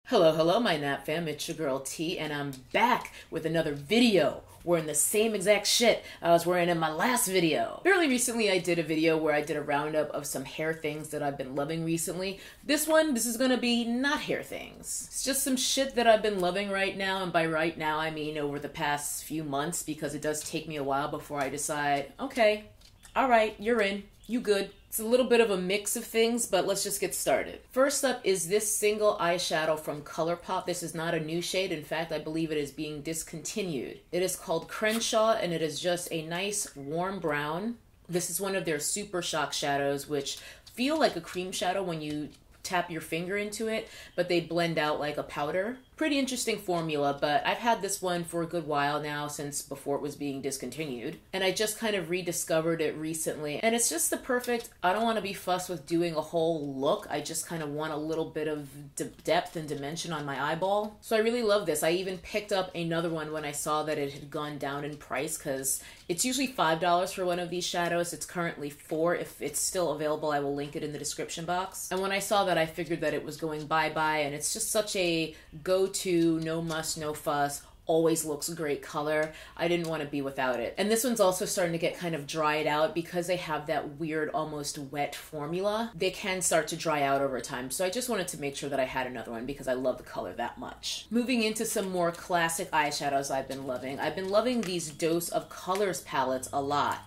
Hello, hello, my Nap fam. It's your girl T, and I'm back with another video wearing the same exact shit I was wearing in my last video. Fairly recently, I did a video where I did a roundup of some hair things that I've been loving recently. This is gonna be not hair things. It's just some shit that I've been loving right now, and by right now, I mean over the past few months, because it does take me a while before I decide, okay, alright, you're in, you good. It's a little bit of a mix of things, but let's just get started. First up is this single eyeshadow from Colourpop. This is not a new shade. In fact, I believe it is being discontinued. It is called Crenshaw, and it is just a nice warm brown. This is one of their Super Shock shadows, which feel like a cream shadow when you tap your finger into it, but they blend out like a powder. Pretty interesting formula, but I've had this one for a good while now, since before it was being discontinued, and I just kind of rediscovered it recently, and it's just the perfect, I don't want to be fussed with doing a whole look, I just kind of want a little bit of depth and dimension on my eyeball. So I really love this. I even picked up another one when I saw that it had gone down in price, because it's usually $5 for one of these shadows. It's currently $4. If it's still available, I will link it in the description box. And when I saw that, I figured that it was going bye-bye, and it's just such a go-to, no muss, no fuss, always looks great color. I didn't want to be without it. And this one's also starting to get kind of dried out because they have that weird, almost wet formula. They can start to dry out over time. So I just wanted to make sure that I had another one because I love the color that much. Moving into some more classic eyeshadows I've been loving. I've been loving these Dose of Colors palettes a lot.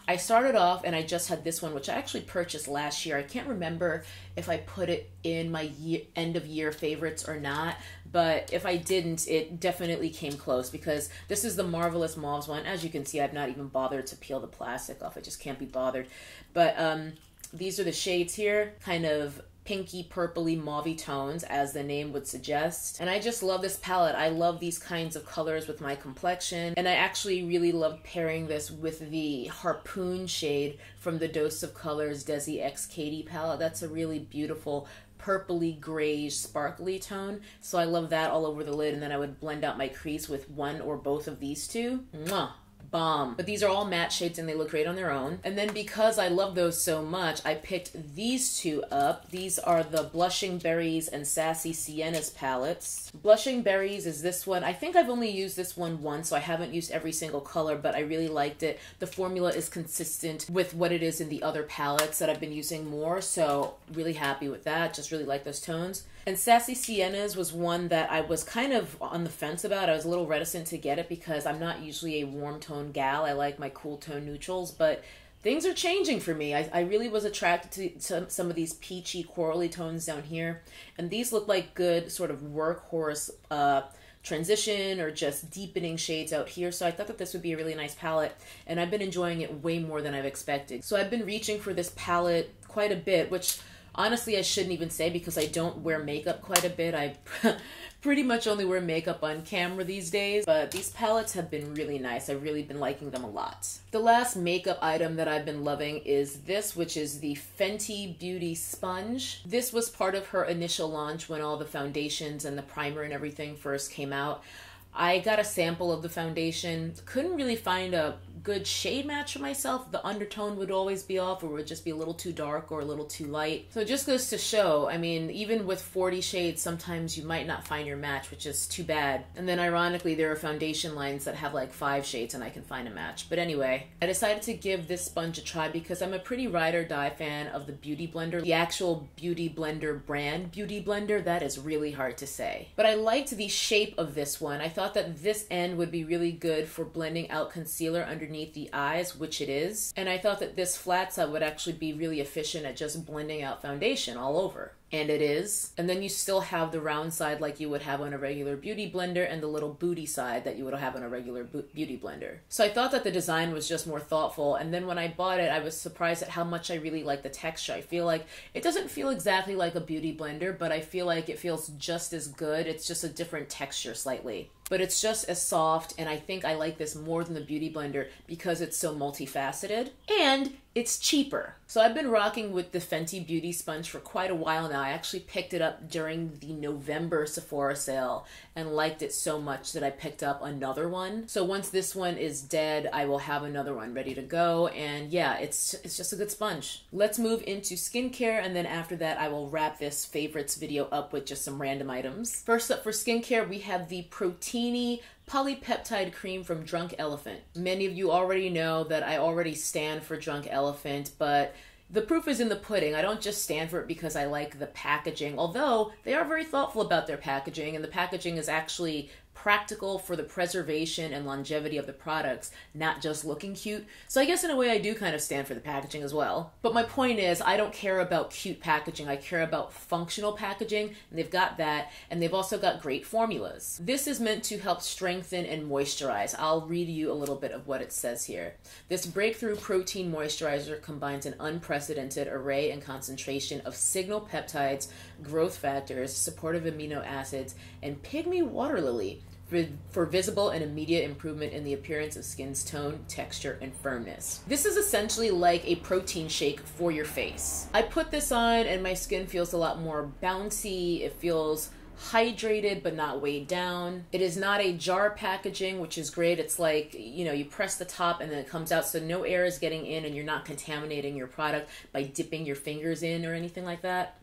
I started off and I just had this one, which I actually purchased last year. I can't remember if I put it in my end of year favorites or not, but if I didn't, it definitely came close because this is the Marvelous Mauves one. As you can see, I've not even bothered to peel the plastic off. I just can't be bothered. But these are the shades here, kind of pinky, purpley, mauvey tones, as the name would suggest. And I just love this palette. I love these kinds of colors with my complexion. And I actually really love pairing this with the Harpoon shade from the Dose of Colors Desi X Katie palette. That's a really beautiful purpley, grayish, sparkly tone. So I love that all over the lid. And then I would blend out my crease with one or both of these two. Mwah! Bomb. But these are all matte shades and they look great on their own. And then because I love those so much, I picked these two up. These are the Blushing Berries and Sassy Siennas palettes. Blushing Berries is this one. I think I've only used this one once, so I haven't used every single color, but I really liked it. The formula is consistent with what it is in the other palettes that I've been using more, so really happy with that. Just really like those tones. And Sassy Siennas was one that I was kind of on the fence about. I was a little reticent to get it because I'm not usually a warm tone gal. I like my cool tone neutrals, but things are changing for me. I really was attracted to some of these peachy, corally tones down here, and these look like good sort of workhorse transition or just deepening shades out here. So I thought that this would be a really nice palette, and I've been enjoying it way more than I've expected. So I've been reaching for this palette quite a bit, which honestly, I shouldn't even say because I don't wear makeup quite a bit. I pretty much only wear makeup on camera these days, but these palettes have been really nice. I've really been liking them a lot. The last makeup item that I've been loving is this, which is the Fenty Beauty Sponge. This was part of her initial launch when all the foundations and the primer and everything first came out. I got a sample of the foundation, couldn't really find a good shade match for myself. The undertone would always be off, or would just be a little too dark or a little too light. So it just goes to show, I mean, even with 40 shades, sometimes you might not find your match, which is too bad. And then ironically, there are foundation lines that have like 5 shades and I can find a match. But anyway, I decided to give this sponge a try because I'm a pretty ride or die fan of the Beauty Blender. The actual Beauty Blender brand Beauty Blender, that is really hard to say. But I liked the shape of this one. I thought that this end would be really good for blending out concealer underneath the eyes, which it is. And I thought that this flat side would actually be really efficient at just blending out foundation all over. And it is. And then you still have the round side like you would have on a regular beauty blender, and the little booty side that you would have on a regular beauty blender. So I thought that the design was just more thoughtful, and then when I bought it, I was surprised at how much I really like the texture. I feel like it doesn't feel exactly like a beauty blender, but I feel like it feels just as good. It's just a different texture slightly. But it's just as soft, and I think I like this more than the Beauty Blender because it's so multifaceted. And it's cheaper. So I've been rocking with the Fenty Beauty Sponge for quite a while now. I actually picked it up during the November Sephora sale and liked it so much that I picked up another one. So once this one is dead, I will have another one ready to go. And yeah, it's just a good sponge. Let's move into skincare, and then after that I will wrap this favorites video up with just some random items. First up for skincare, we have the Proteini Polypeptide Cream from Drunk Elephant. Many of you already know that I already stand for Drunk Elephant, but the proof is in the pudding. I don't just stand for it because I like the packaging, although they are very thoughtful about their packaging, and the packaging is actually practical for the preservation and longevity of the products, not just looking cute. So I guess in a way I do kind of stand for the packaging as well. But my point is, I don't care about cute packaging. I care about functional packaging, and they've got that, and they've also got great formulas. This is meant to help strengthen and moisturize. I'll read you a little bit of what it says here. This breakthrough protein moisturizer combines an unprecedented array and concentration of signal peptides, growth factors, supportive amino acids, and pygmy water lily for visible and immediate improvement in the appearance of skin's tone, texture, and firmness. This is essentially like a protein shake for your face. I put this on and my skin feels a lot more bouncy. It feels hydrated but not weighed down. It is not a jar packaging, which is great. It's like, you know, you press the top and then it comes out, so no air is getting in and you're not contaminating your product by dipping your fingers in or anything like that.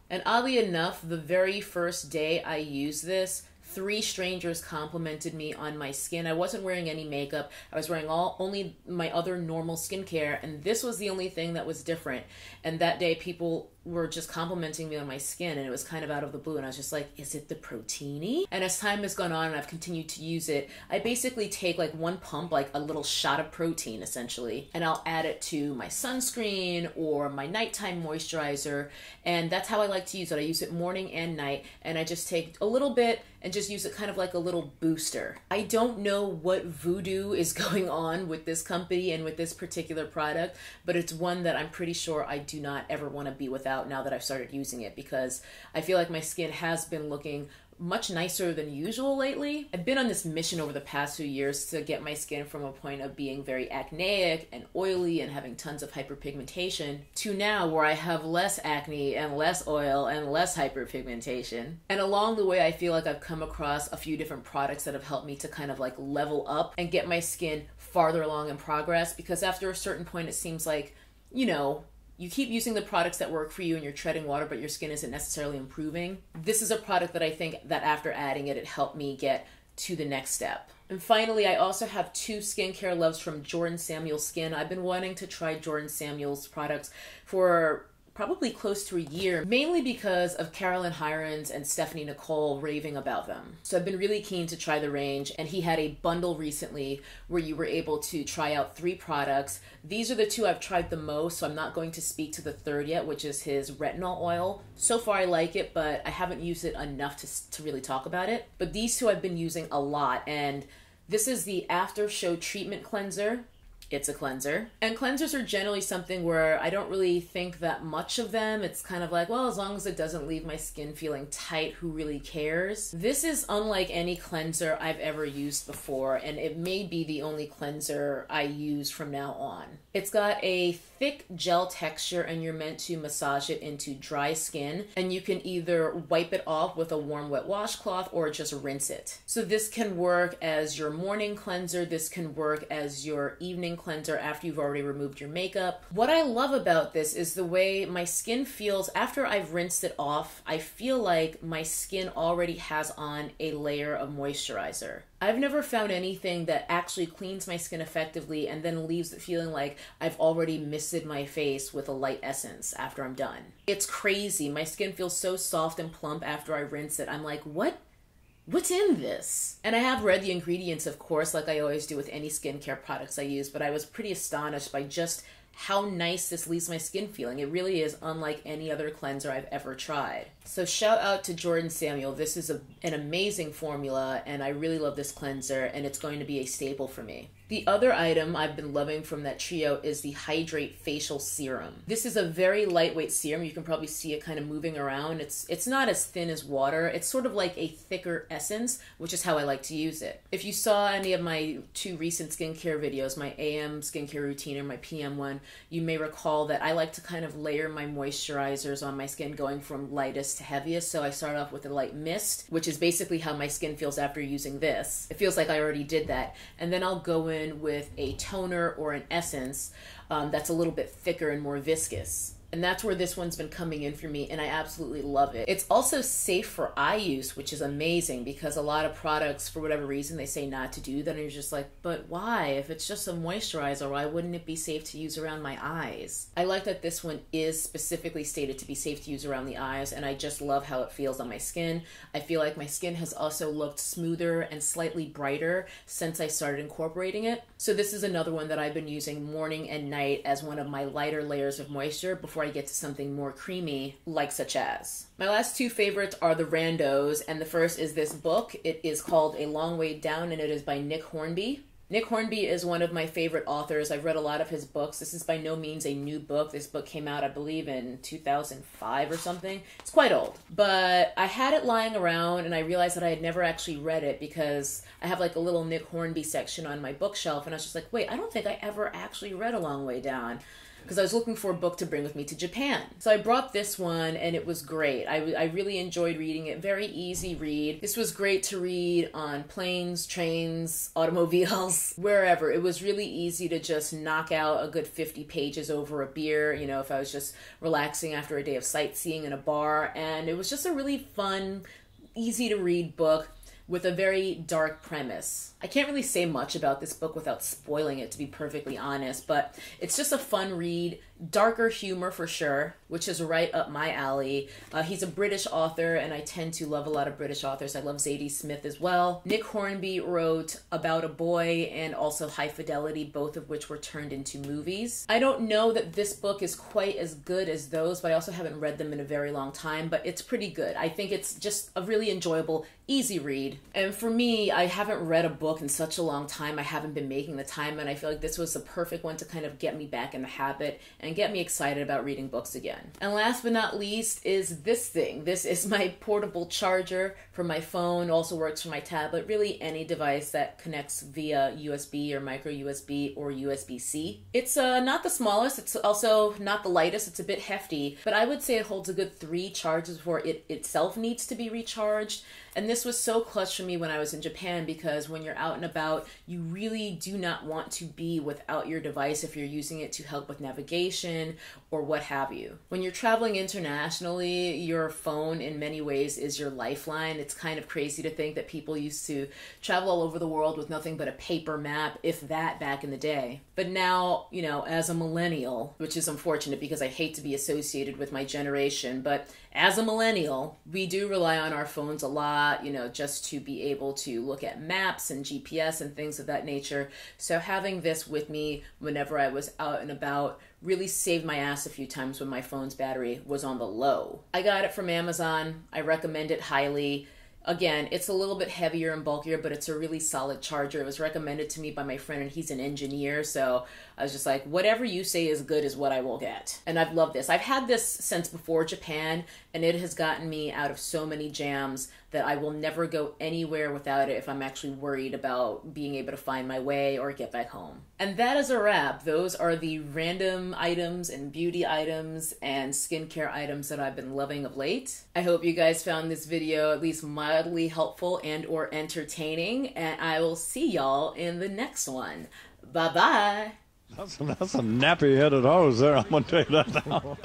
And oddly enough, the very first day I used this, 3 strangers complimented me on my skin. I wasn't wearing any makeup. I was wearing only my other normal skincare, and this was the only thing that was different. And that day people were just complimenting me on my skin, and it was kind of out of the blue, and I was just like, is it the Proteini? And as time has gone on and I've continued to use it, I basically take like one pump, like a little shot of protein essentially, and I'll add it to my sunscreen or my nighttime moisturizer, and that's how I like to use it. I use it morning and night, and I just take a little bit and just use it kind of like a little booster. I don't know what voodoo is going on with this company and with this particular product, but it's one that I'm pretty sure I do not ever want to be without now that I've started using it, because I feel like my skin has been looking much nicer than usual lately. I've been on this mission over the past few years to get my skin from a point of being very acneic and oily and having tons of hyperpigmentation to now where I have less acne and less oil and less hyperpigmentation. And along the way, I feel like I've come across a few different products that have helped me to kind of like level up and get my skin farther along in progress, because after a certain point, it seems like, you know, you keep using the products that work for you and you're treading water, but your skin isn't necessarily improving. This is a product that I think that after adding it, it helped me get to the next step. And finally, I also have 2 skincare loves from Jordan Samuel Skin. I've been wanting to try Jordan Samuel's products for probably close to a year, mainly because of Carolyn Hirons and Stephanie Nicole raving about them. So I've been really keen to try the range, and he had a bundle recently where you were able to try out 3 products. These are the 2 I've tried the most, so I'm not going to speak to the third yet, which is his retinol oil. So far I like it, but I haven't used it enough to really talk about it. But these 2 I've been using a lot, and this is the After Show Treatment Cleanser. It's a cleanser. And cleansers are generally something where I don't really think that much of them. It's kind of like, well, as long as it doesn't leave my skin feeling tight, who really cares? This is unlike any cleanser I've ever used before, and it may be the only cleanser I use from now on. It's got a thick gel texture, and you're meant to massage it into dry skin, and you can either wipe it off with a warm wet washcloth or just rinse it. So this can work as your morning cleanser. This can work as your evening cleanser after you've already removed your makeup. What I love about this is the way my skin feels after I've rinsed it off. I feel like my skin already has on a layer of moisturizer. I've never found anything that actually cleans my skin effectively and then leaves it feeling like I've already misted my face with a light essence after I'm done. It's crazy. My skin feels so soft and plump after I rinse it. I'm like, what's in this? And I have read the ingredients, of course, like I always do with any skincare products I use, but I was pretty astonished by just how nice this leaves my skin feeling. It really is unlike any other cleanser I've ever tried. So shout out to Jordan Samuel. This is an amazing formula, and I really love this cleanser, and it's going to be a staple for me. The other item I've been loving from that trio is the Hydrate Facial Serum. This is a very lightweight serum. You can probably see it kind of moving around. It's not as thin as water. It's sort of like a thicker essence, which is how I like to use it. If you saw any of my 2 recent skincare videos, my AM skincare routine or my PM one, you may recall that I like to kind of layer my moisturizers on my skin going from lightest to heaviest. So I start off with a light mist, which is basically how my skin feels after using this. It feels like I already did that. And then I'll go in with a toner or an essence that's a little bit thicker and more viscous. And that's where this one's been coming in for me, and I absolutely love it. It's also safe for eye use, which is amazing, because a lot of products, for whatever reason, they say not to do that, and you're just like, but why? If it's just a moisturizer, why wouldn't it be safe to use around my eyes? I like that this one is specifically stated to be safe to use around the eyes, and I just love how it feels on my skin. I feel like my skin has also looked smoother and slightly brighter since I started incorporating it. So this is another one that I've been using morning and night as one of my lighter layers of moisture before I get to something more creamy, like such as. My last 2 favorites are the randos, and the first is this book. It is called A Long Way Down, and it is by Nick Hornby. Nick Hornby is one of my favorite authors. I've read a lot of his books. This is by no means a new book. This book came out, I believe, in 2005 or something. It's quite old. But I had it lying around, and I realized that I had never actually read it because I have like a little Nick Hornby section on my bookshelf, and I was just like, wait, I don't think I ever actually read A Long Way Down, because I was looking for a book to bring with me to Japan. So I brought this one, and it was great. I really enjoyed reading it. Very easy read. This was great to read on planes, trains, automobiles, wherever. It was really easy to just knock out a good 50 pages over a beer, you know, if I was just relaxing after a day of sightseeing in a bar. And it was just a really fun, easy to read book with a very dark premise. I can't really say much about this book without spoiling it, to be perfectly honest, but it's just a fun read. Darker humor for sure, which is right up my alley. He's a British author, and I tend to love a lot of British authors. I love Zadie Smith as well. Nick Hornby wrote About a Boy and also High Fidelity, both of which were turned into movies. I don't know that this book is quite as good as those, but I also haven't read them in a very long time, but it's pretty good. I think it's just a really enjoyable, easy read. And for me, I haven't read a book in such a long time. I haven't been making the time, and I feel like this was the perfect one to kind of get me back in the habit and get me excited about reading books again. And last but not least is this thing. This is my portable charger for my phone, also works for my tablet, really any device that connects via USB or micro USB or USB-C. It's not the smallest, it's also not the lightest, it's a bit hefty, but I would say it holds a good 3 charges before it itself needs to be recharged. And this was so clutch for me when I was in Japan, because when you're out and about, you really do not want to be without your device if you're using it to help with navigation or what have you. When you're traveling internationally, your phone in many ways is your lifeline. It's kind of crazy to think that people used to travel all over the world with nothing but a paper map, if that, back in the day. But now, you know, as a millennial, which is unfortunate because I hate to be associated with my generation, but as a millennial, we do rely on our phones a lot, you know, just to be able to look at maps and GPS and things of that nature. So having this with me whenever I was out and about really saved my ass a few times when my phone's battery was on the low. I got it from Amazon. I recommend it highly. Again, it's a little bit heavier and bulkier, but it's a really solid charger. It was recommended to me by my friend, and he's an engineer, so I was just like, whatever you say is good is what I will get. And I've loved this. I've had this since before Japan, and it has gotten me out of so many jams that I will never go anywhere without it if I'm actually worried about being able to find my way or get back home. And that is a wrap. Those are the random items and beauty items and skincare items that I've been loving of late. I hope you guys found this video at least mildly helpful and or entertaining, and I will see y'all in the next one. Bye-bye. That's a nappy-headed hose there, I'm going to tell you that now.